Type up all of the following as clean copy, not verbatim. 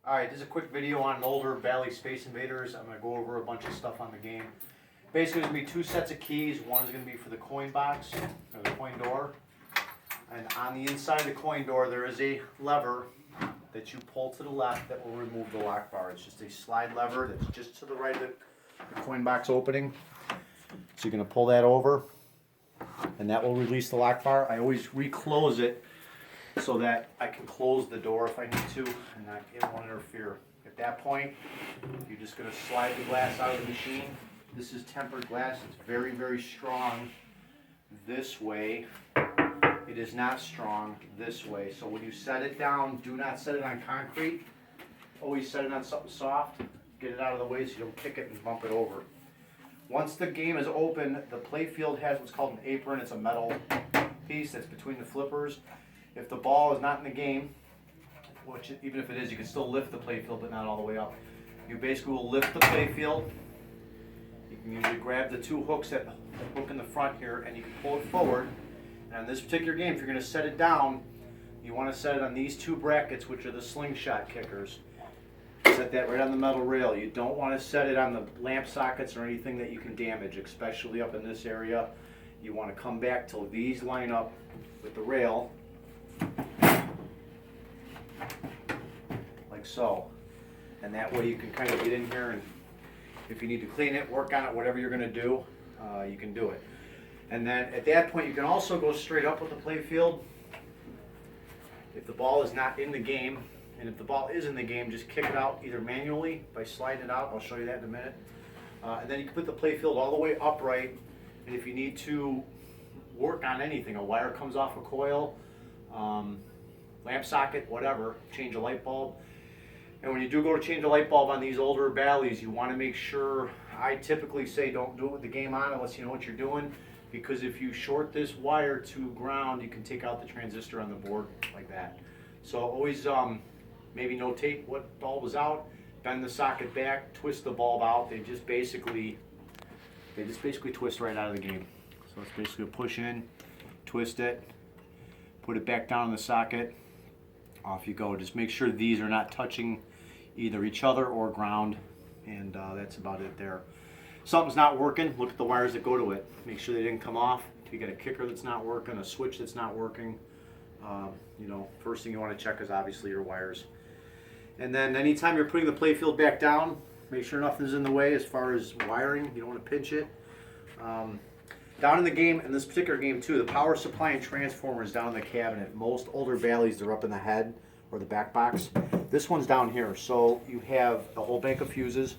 Alright, this is a quick video on an older Bally Space Invaders. I'm going to go over a bunch of stuff on the game. Basically, there's going to be two sets of keys. One is going to be for the coin box, or the coin door. And on the inside of the coin door, there is a lever that you pull to the left that will remove the lock bar. It's just a slide lever that's just to the right of the coin box opening. So you're going to pull that over, and that will release the lock bar. I always reclose it so that I can close the door if I need to, and it won't interfere. At that point, you're just going to slide the glass out of the machine. This is tempered glass. It's very, very strong this way. It is not strong this way. So when you set it down, do not set it on concrete. Always set it on something soft. Get it out of the way so you don't kick it and bump it over. Once the game is open, the playfield has what's called an apron. It's a metal piece that's between the flippers. If the ball is not in the game, which even if it is, you can still lift the playfield, but not all the way up. You basically will lift the playfield. You can usually grab the two hooks that hook in the front here, and you can pull it forward. And on this particular game, if you're going to set it down, you want to set it on these two brackets, which are the slingshot kickers. Set that right on the metal rail. You don't want to set it on the lamp sockets or anything that you can damage, especially up in this area. You want to come back till these line up with the rail, like so. And that way you can kind of get in here, and if you need to clean it, work on it, whatever you're going to do, you can do it. And then at that point, you can also go straight up with the playfield. If the ball is not in the game, and if the ball is in the game, just kick it out either manually by sliding it out. I'll show you that in a minute. And then you can put the playfield all the way upright. And if you need to work on anything, a wire comes off a coil, lamp socket, whatever, change a light bulb. And when you do go to change a light bulb on these older Ballys, you want to make sure, I typically say don't do it with the game on unless you know what you're doing, because if you short this wire to ground, you can take out the transistor on the board like that. So always maybe notate what bulb is out, bend the socket back, twist the bulb out. They just basically twist right out of the game. So it's basically a push in, twist it, put it back down in the socket, off you go. Just make sure these are not touching either each other or ground, and that's about it there. Something's not working, look at the wires that go to it. Make sure they didn't come off. If you got a kicker that's not working, a switch that's not working, first thing you want to check is obviously your wires. And then anytime you're putting the playfield back down, make sure nothing's in the way as far as wiring. You don't want to pinch it. Down in the game, in this particular game too, the power supply and transformer is down in the cabinet. Most older Ballys, they're up in the head or the back box. This one's down here. So you have a whole bank of fuses.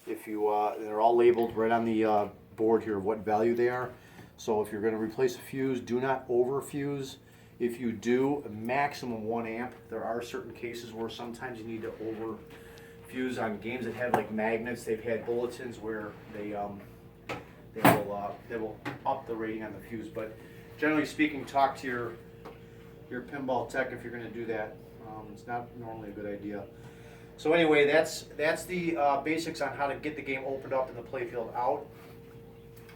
If you, they're all labeled right on the board here of what value they are. So if you're going to replace a fuse, do not overfuse. If you do, a maximum 1 amp. There are certain cases where sometimes you need to overfuse on games that have like magnets. They've had bulletins where they will up the rating on the fuse. But generally speaking, talk to your pinball tech if you're going to do that. It's not normally a good idea. So anyway, that's the basics on how to get the game opened up and the playfield out.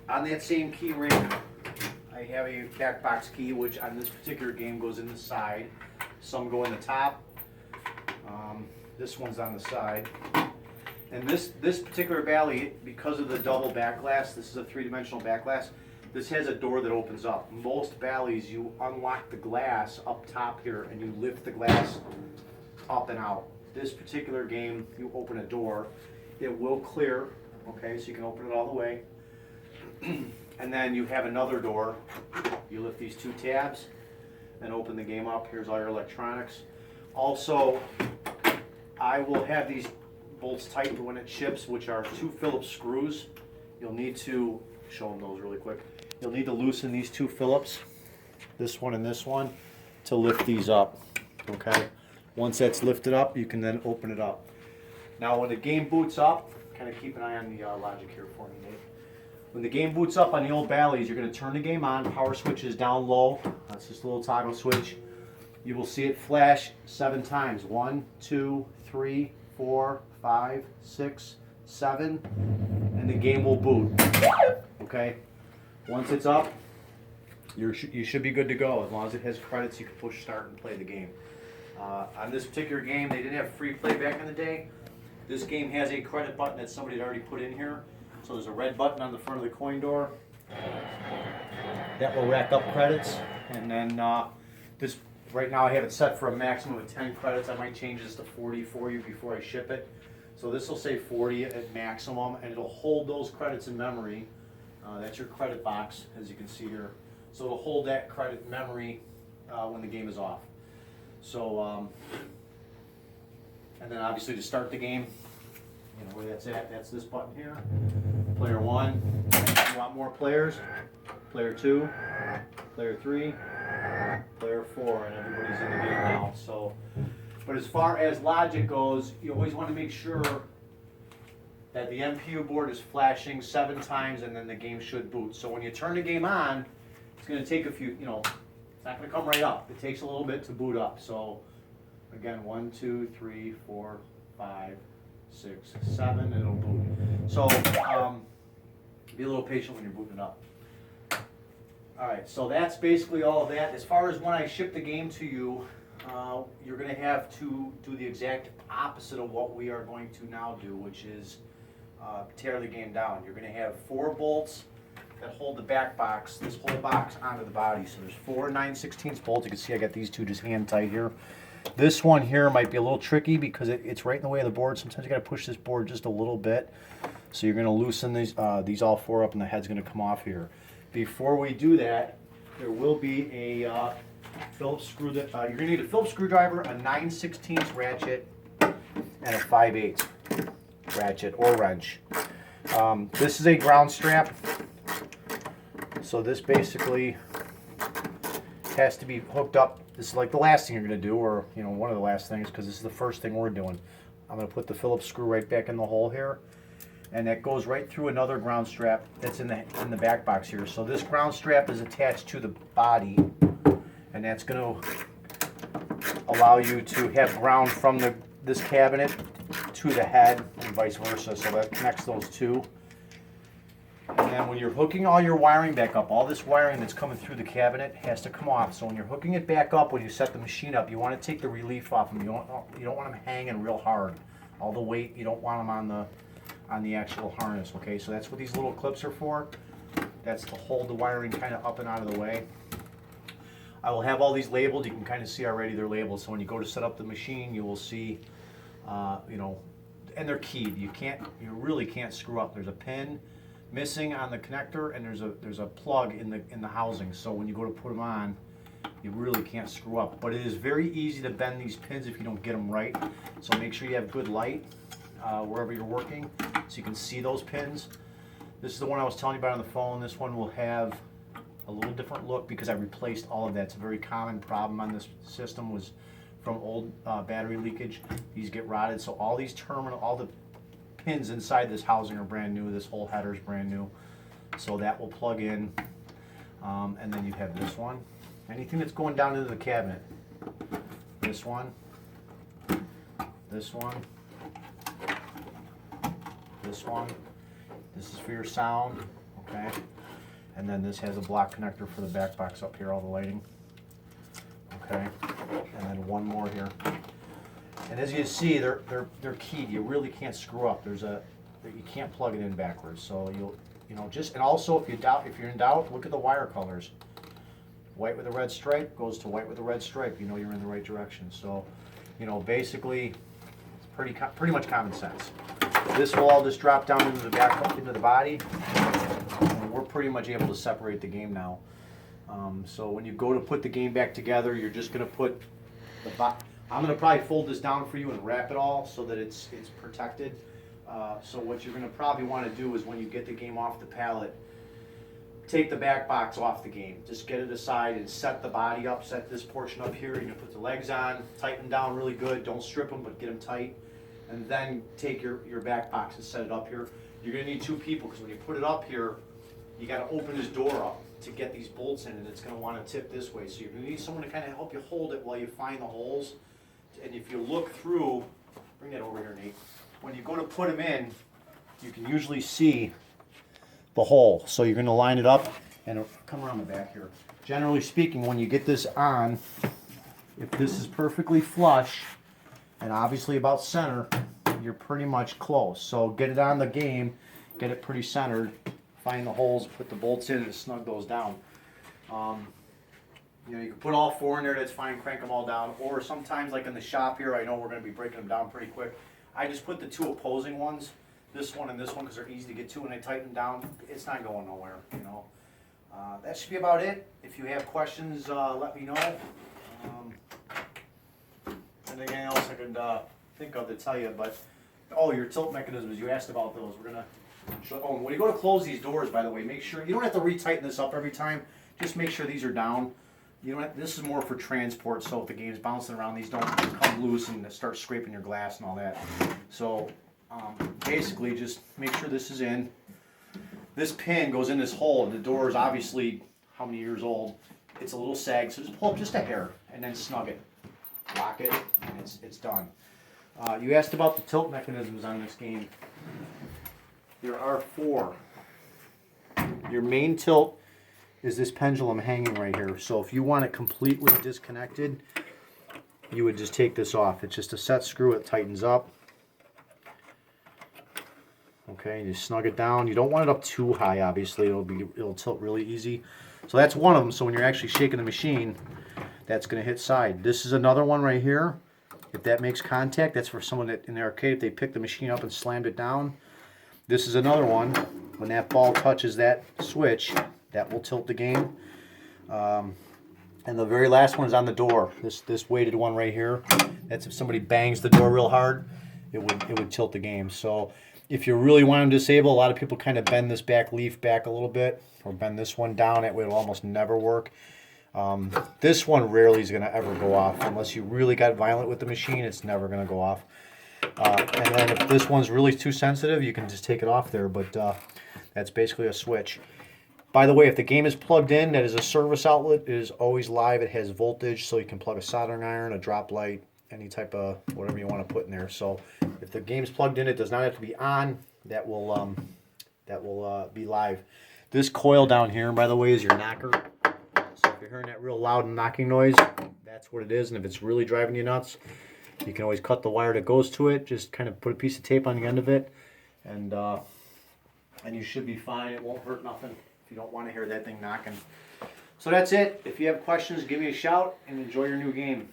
On that same key ring, I have a back box key, which on this particular game goes in the side. Some go in the top. This one's on the side. And this particular Bally, because of the double back glass, this is a three-dimensional back glass, this has a door that opens up. Most Ballys, you unlock the glass up top here and you lift the glass up and out. This particular game, you open a door, it will clear, okay, so you can open it all the way. And then you have another door. You lift these two tabs and open the game up. Here's all your electronics. Also, I will have these bolts tightened when it ships, which are 2 Phillips screws. You'll need to show them those really quick. You'll need to loosen these 2 Phillips, this one and this one, to lift these up. Okay. Once that's lifted up, you can then open it up. Now, when the game boots up, kind of keep an eye on the logic here for me, Nate. When the game boots up on the old Ballys, you're going to turn the game on. Power switch is down low. That's just a little toggle switch. You will see it flash 7 times. 1, 2, 3, 4, 5, 6, 7, and the game will boot. Okay? Once it's up, you should be good to go. As long as it has credits, you can push start and play the game. On this particular game, they didn't have free play back in the day. This game has a credit button that somebody had already put in here. So there's a red button on the front of the coin door. That will rack up credits. And then this, right now I have it set for a maximum of 10 credits. I might change this to 40 for you before I ship it. So this will say 40 at maximum, and it'll hold those credits in memory. That's your credit box, as you can see here. So it'll hold that credit in memory when the game is off. So, and then obviously to start the game, you know where that's at, that's this button here. Player 1, you want more players. Player 2, player 3, player 4, and everybody's in the game now. So, but as far as logic goes, you always want to make sure that the MPU board is flashing 7 times and then the game should boot. So when you turn the game on, it's going to take a few, you know, it's not going to come right up. It takes a little bit to boot up. So again, 1, 2, 3, 4, 5, 6, 7, and it'll boot. So be a little patient when you're booting it up. Alright, so that's basically all of that. As far as when I ship the game to you, you're going to have to do the exact opposite of what we are going to now do, which is tear the game down. You're going to have 4 bolts that hold the back box, this whole box, onto the body. So there's 4 9/16 bolts. You can see I got these 2 just hand tight here. This one here might be a little tricky because it's right in the way of the board. Sometimes you got to push this board just a little bit. So you're going to loosen these all 4 up, and the head's going to come off here. Before we do that, there will be a Phillips screw that you're going to need a Phillips screwdriver, a 9/16 ratchet, and a 5/8 ratchet or wrench. This is a ground strap, so this basically has to be hooked up. This is like the last thing you're going to do, or you know, one of the last things, because this is the first thing we're doing. I'm going to put the Phillips screw right back in the hole here, and that goes right through another ground strap that's in the back box here. So this ground strap is attached to the body, and that's going to allow you to have ground from this cabinet to the head and vice versa. So that connects those 2. And then when you're hooking all your wiring back up, all this wiring that's coming through the cabinet has to come off. So when you're hooking it back up, when you set the machine up, you want to take the relief off them. You don't want them hanging real hard. All the weight, you don't want them on the actual harness. Okay, so that's what these little clips are for. That's to hold the wiring kind of up and out of the way. I will have all these labeled. You can kind of see already they're labeled. So when you go to set up the machine, you will see, you know, and they're keyed. You really can't screw up. There's a pin missing on the connector, and there's a plug in the housing. So when you go to put them on, you really can't screw up. But it is very easy to bend these pins if you don't get them right. So make sure you have good light wherever you're working, so you can see those pins. This is the one I was telling you about on the phone. This one will have a little different look because I replaced all of that. It's a very common problem on this system, was from old battery leakage. These get rotted, so all the pins inside this housing are brand new. This whole header is brand new, so that will plug in. And then you have this one. Anything that's going down into the cabinet. This one. This one. This one. This is for your sound. Okay. And then this has a block connector for the back box up here, all the lighting. Okay, and then one more here. And as you see, they're keyed. You really can't screw up. You can't plug it in backwards. So and also if you're in doubt, look at the wire colors. White with a red stripe goes to white with a red stripe. You know you're in the right direction. So, basically, it's pretty much common sense. This will all just drop down into the body. We're pretty much able to separate the game now. So when you go to put the game back together, you're just going to put I'm going to probably fold this down for you and wrap it all so that it's protected. So what you're going to probably want to do is when you get the game off the pallet, take the back box off the game. Just get it aside and set the body up, set this portion up here. You're going to put the legs on, tighten them down really good. Don't strip them, but get them tight. And then take your back box and set it up here. You're going to need 2 people because when you put it up here, you got to open this door up to get these bolts in, and it's going to want to tip this way. So you're going to need someone to kind of help you hold it while you find the holes. And if you look through, bring that over here, Nate. When you go to put them in, you can usually see the hole. So you're going to line it up and come around the back here. Generally speaking, when you get this on, if this is perfectly flush and obviously about center, you're pretty much close. So get it on the game, get it pretty centered, find the holes, put the bolts in and snug those down. You know, you can put all 4 in there, that's fine, crank them all down. Or sometimes, like in the shop here, I know we're going to be breaking them down pretty quick. I just put the 2 opposing ones, this one and this one, because they're easy to get to, and I tighten them down. It's not going nowhere, you know. That should be about it. If you have questions, let me know. Anything else I could think of to tell you, but oh, your tilt mechanisms, you asked about those. We're going to show. Oh, when you go to close these doors, by the way, make sure, you don't have to retighten this up every time. Just make sure these are down. You don't have, this is more for transport, so if the game's bouncing around, these don't come loose and start scraping your glass and all that. So basically, just make sure this is in. This pin goes in this hole, and the door is obviously how many years old. It's a little sag, so just pull up just a hair, and then snug it. Lock it, and it's done. You asked about the tilt mechanisms on this game. There are 4. Your main tilt is this pendulum hanging right here. So if you want it completely disconnected, you would just take this off. It's just a set screw, it tightens up. Okay, you snug it down. You don't want it up too high, obviously. It'll tilt really easy. So that's one of them. So when you're actually shaking the machine, that's going to hit side. This is another one right here. If that makes contact, that's for someone that in the arcade, if they picked the machine up and slammed it down. This is another one. When that ball touches that switch, that will tilt the game. And the very last one is on the door. This weighted one right here. That's if somebody bangs the door real hard, it would tilt the game. So if you really want them to disable, a lot of people kind of bend this back leaf back a little bit, or bend this one down. That way it'll almost never work. This one rarely is going to ever go off unless you really got violent with the machine. It's never going to go off. And then if this one's really too sensitive, you can just take it off there. But that's basically a switch. By the way, if the game is plugged in, that is a service outlet. It is always live. It has voltage, so you can plug a soldering iron, a drop light, any type of whatever you want to put in there. So if the game's plugged in, it does not have to be on. That will be live. This coil down here, by the way, is your knocker. So if you're hearing that real loud knocking noise, that's what it is. And if it's really driving you nuts, you can always cut the wire that goes to it. Just kind of put a piece of tape on the end of it, and you should be fine. It won't hurt nothing if you don't want to hear that thing knocking. So that's it. If you have questions, give me a shout and enjoy your new game.